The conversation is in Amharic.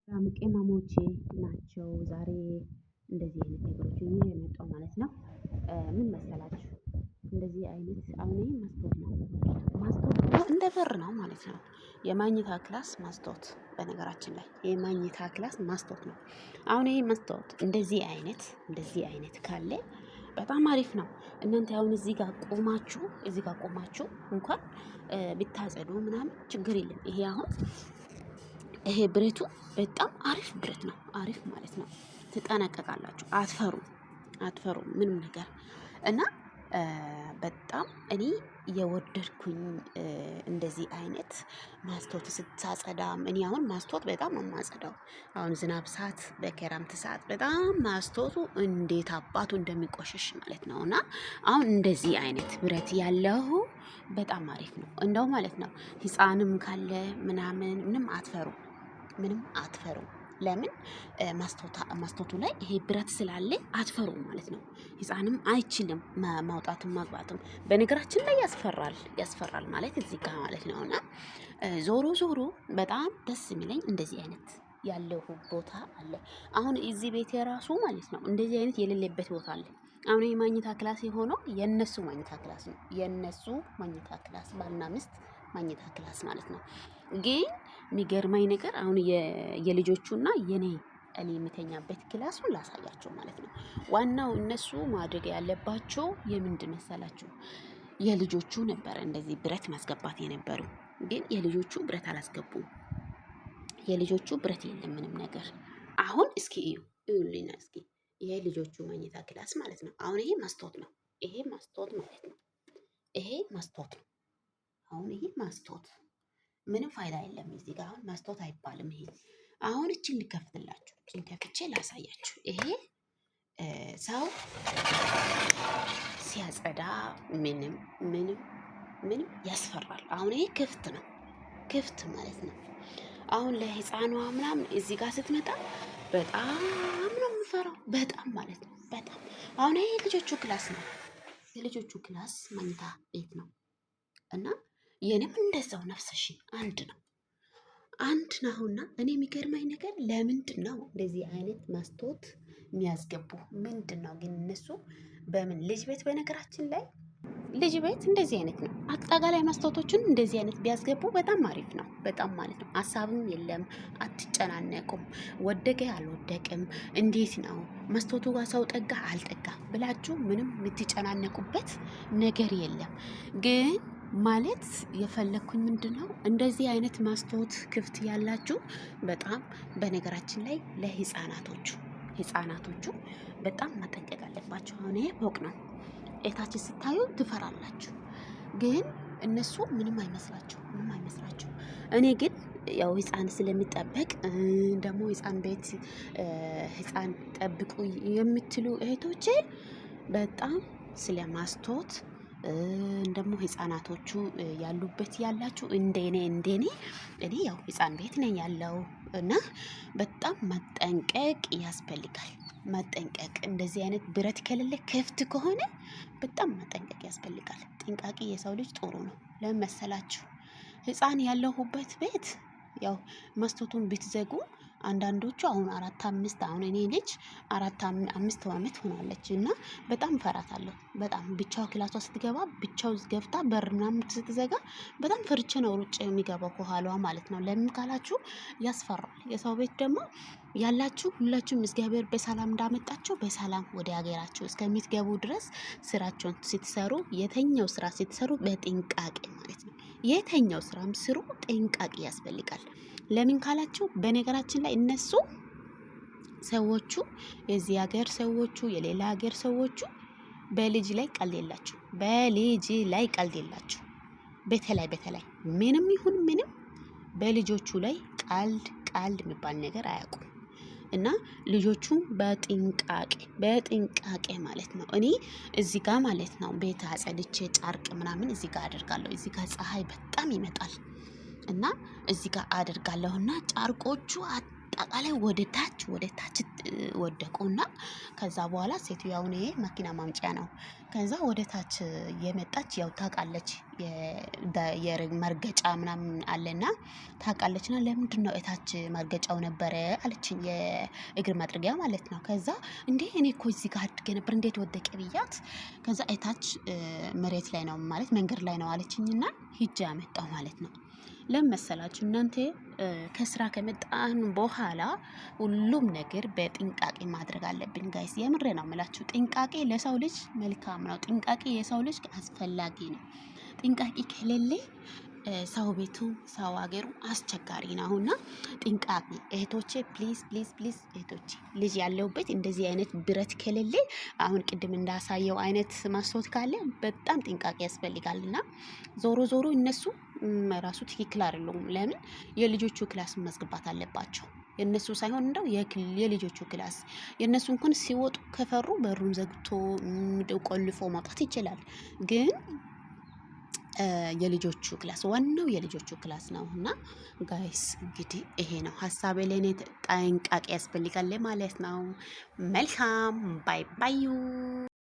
ቅመሞቼ ናቸው ዛሬ እንደዚህ አይነት ነገሮች ይዤ የመጣው ማለት ነው። ምን መሰላችሁ? እንደዚህ አይነት አሁን ይሄ መስታወት ነው። መስታወት ደግሞ እንደ በር ነው ማለት ነው። የማኝታ ክላስ መስታወት፣ በነገራችን ላይ የማኝታ ክላስ መስታወት ነው። አሁን ይሄ መስታወት እንደዚህ አይነት ካለ በጣም አሪፍ ነው። እናንተ አሁን እዚህ ጋር ቆማችሁ እንኳን ብታጸዱ ምናምን ችግር የለም። ይሄ ብረቱ በጣም አሪፍ ብረት ነው። አሪፍ ማለት ነው። ትጠነቀቃላችሁ፣ አትፈሩም ምንም ነገር እና በጣም እኔ የወደድኩኝ እንደዚህ አይነት ማስታወት ስታጸዳም፣ እኔ አሁን ማስታወት በጣም የማጸዳው አሁን ዝናብ ሰዓት፣ በክረምት ሰዓት በጣም ማስታወቱ እንዴት አባቱ እንደሚቆሽሽ ማለት ነው። እና አሁን እንደዚህ አይነት ብረት ያለው በጣም አሪፍ ነው እንደው ማለት ነው። ህፃንም ካለ ምናምን ምንም አትፈሩ። ለምን ማስታወቱ ላይ ይሄ ብረት ስላለ አትፈሩም ማለት ነው። ህፃንም አይችልም ማውጣትም ማግባትም። በነገራችን ላይ ያስፈራል ማለት እዚህ ጋር ማለት ነው። እና ዞሮ በጣም ደስ የሚለኝ እንደዚህ አይነት ያለው ቦታ አለ። አሁን እዚህ ቤት የራሱ ማለት ነው እንደዚህ አይነት የሌለበት ቦታ አለ። አሁን የማኝታ ክላስ የሆነው የነሱ ማኝታ ክላስ ነው። የነሱ ማኝታ ክላስ ባልና ሚስት ማኝታ ክላስ ማለት ነው። ግን የሚገርመኝ ነገር አሁን የልጆቹና እኔ የምተኛበት ክላሱን ላሳያቸው ማለት ነው። ዋናው እነሱ ማድረግ ያለባቸው የምንድን መሰላችሁ? የልጆቹ ነበረ እንደዚህ ብረት ማስገባት የነበሩ፣ ግን የልጆቹ ብረት አላስገቡም። የልጆቹ ብረት የለም ምንም ነገር። አሁን እስኪ እዩልኝ እስኪ። ይሄ ልጆቹ መኝታ ክላስ ማለት ነው። አሁን ይሄ መስታወት ነው። ይሄ መስታወት ማለት ነው። ይሄ መስታወት ነው። አሁን ይሄ መስታወት ምንም ፋይዳ የለም። እዚህ ጋር አሁን መስታወት አይባልም። ይሄ አሁን እቺን ልከፍትላችሁ፣ እቺን ከፍቼ ላሳያችሁ። ይሄ ሰው ሲያጸዳ ምንም ያስፈራል። አሁን ይሄ ክፍት ማለት ነው። አሁን ለህፃኗ ምናምን እዚህ ጋር ስትመጣ በጣም ነው የምፈራው፣ በጣም ማለት ነው። በጣም አሁን ይሄ የልጆቹ ክላስ ነው። የልጆቹ ክላስ መኝታ ቤት ነው። እና የኔም እንደዛው ነፍሰሽ አንድ ነውና እኔ የሚገርመኝ ነገር ለምንድን ነው እንደዚህ አይነት መስታወት የሚያስገቡ? ምንድን ነው ግን እነሱ በምን ልጅ ቤት፣ በነገራችን ላይ ልጅ ቤት እንደዚህ አይነት ነው። አጠቃላይ መስታወቶችን እንደዚህ አይነት ቢያስገቡ በጣም አሪፍ ነው። በጣም ማለት ነው። ሀሳብም የለም፣ አትጨናነቁም። ወደቀ አልወደቅም፣ እንዴት ነው መስታወቱ ጋር ሰው ጠጋ አልጠጋ ብላችሁ ምንም የምትጨናነቁበት ነገር የለም። ግን ማለት የፈለኩኝ ምንድነው እንደዚህ አይነት መስታወት ክፍት ያላችሁ በጣም በነገራችን ላይ ለህፃናቶቹ በጣም መጠንቀቅ አለባቸው። አሁን ይሄ ፎቅ ነው። እታች ስታዩ ትፈራላችሁ፣ ግን እነሱ ምንም አይመስላችሁ። እኔ ግን ያው ህፃን ስለሚጠበቅ ደግሞ ህፃን ቤት ህፃን ጠብቁ የምትሉ እህቶቼ በጣም ስለ መስታወት ደግሞ ህፃናቶቹ ያሉበት ያላችሁ እንደኔ እኔ ያው ህፃን ቤት ነኝ ያለው እና በጣም መጠንቀቅ ያስፈልጋል። መጠንቀቅ እንደዚህ አይነት ብረት ከሌለ ክፍት ከሆነ በጣም መጠንቀቅ ያስፈልጋል። ጥንቃቄ የሰው ልጅ ጥሩ ነው። ለምን መሰላችሁ? ህፃን ያለሁበት ቤት ያው መስታወቱን ብትዘጉ አንዳንዶቹ አሁን 4-5 አሁን እኔ ልጅ 4-5 ዓመት ሆናለች እና በጣም ፈራታለሁ። በጣም ብቻው ክላሷ ስትገባ ብቻው ገብታ በር ምናምን ስትዘጋ በጣም ፈርቼ ነው ሩጬ የሚገባው ከኋላዋ ማለት ነው። ለምን ካላችሁ ያስፈራል። የሰው ቤት ደግሞ ያላችሁ ሁላችሁም እግዚአብሔር በሰላም እንዳመጣችሁ በሰላም ወደ ሀገራችሁ እስከምትገቡ ድረስ ስራችሁን ስትሰሩ፣ የተኛው ስራ ስትሰሩ በጥንቃቄ ማለት ነው። የተኛው ስራም ስሩ፣ ጥንቃቄ ያስፈልጋል። ለምን ካላችሁ በነገራችን ላይ እነሱ ሰዎቹ የዚህ ሀገር ሰዎቹ የሌላ ሀገር ሰዎቹ በልጅ ላይ ቀልድ የላችሁ። በተለይ ምንም ይሁን ምንም በልጆቹ ላይ ቀልድ የሚባል ነገር አያውቁም። እና ልጆቹ በጥንቃቄ ማለት ነው። እኔ እዚህ ጋር ማለት ነው ቤት አጸድቼ ጨርቅ ምናምን እዚህ ጋር አደርጋለሁ። እዚህ ጋር ፀሐይ በጣም ይመጣል እና እዚህ ጋር አደርጋለሁና ጨርቆቹ ጥንቃቄ ላይ ወደ ታች ወደቁና ከዛ በኋላ ሴትዮዋን ይሄ መኪና ማምጫ ነው። ከዛ ወደ ታች የመጣች ያው ታውቃለች የመርገጫ ምናምን አለና ታውቃለችና ለምንድነው እታች መርገጫው ነበረ አለችኝ፣ የእግር መጥረጊያ ማለት ነው። ከዛ እንዴ እኔ እኮ እዚህ ጋር አድርጌ ነበር እንዴት ወደቀ ብያት፣ ከዛ እታች መሬት ላይ ነው ማለት መንገድ ላይ ነው አለችኝና ሂጄ አመጣው ማለት ነው። ለምን መሰላችሁ እናንተ ከስራ ከመጣን በኋላ ሁሉም ነገር በጥንቃቄ ማድረግ አለብን ጋይስ። የምሬ ነው የምላችሁ። ጥንቃቄ ለሰው ልጅ መልካም ነው። ጥንቃቄ የሰው ልጅ አስፈላጊ ነው። ጥንቃቄ ከሌለ ሰው ቤቱ ሰው ሀገሩ አስቸጋሪ ነው እና ጥንቃቄ እህቶቼ፣ ፕሊዝ ፕሊዝ ፕሊዝ እህቶቼ፣ ልጅ ያለውበት እንደዚህ አይነት ብረት ከሌለ አሁን ቅድም እንዳሳየው አይነት ማስታወት ካለ በጣም ጥንቃቄ ያስፈልጋልና ዞሮ ዞሮ እነሱ ራሱ ትክክል አይደሉም። ለምን የልጆቹ ክላስ ማስገባት አለባቸው? የነሱ ሳይሆን እንደው የልጆቹ ክላስ የነሱ እንኳን ሲወጡ ከፈሩ በሩን ዘግቶ ቆልፎ ማውጣት ይችላል ግን የልጆቹ ክላስ ዋናው የልጆቹ ክላስ ነው። እና ጋይስ እንግዲህ ይሄ ነው ሀሳቤ። ለኔ ጥንቃቄ ያስፈልጋል ማለት ነው። መልካም ባይ ባዩ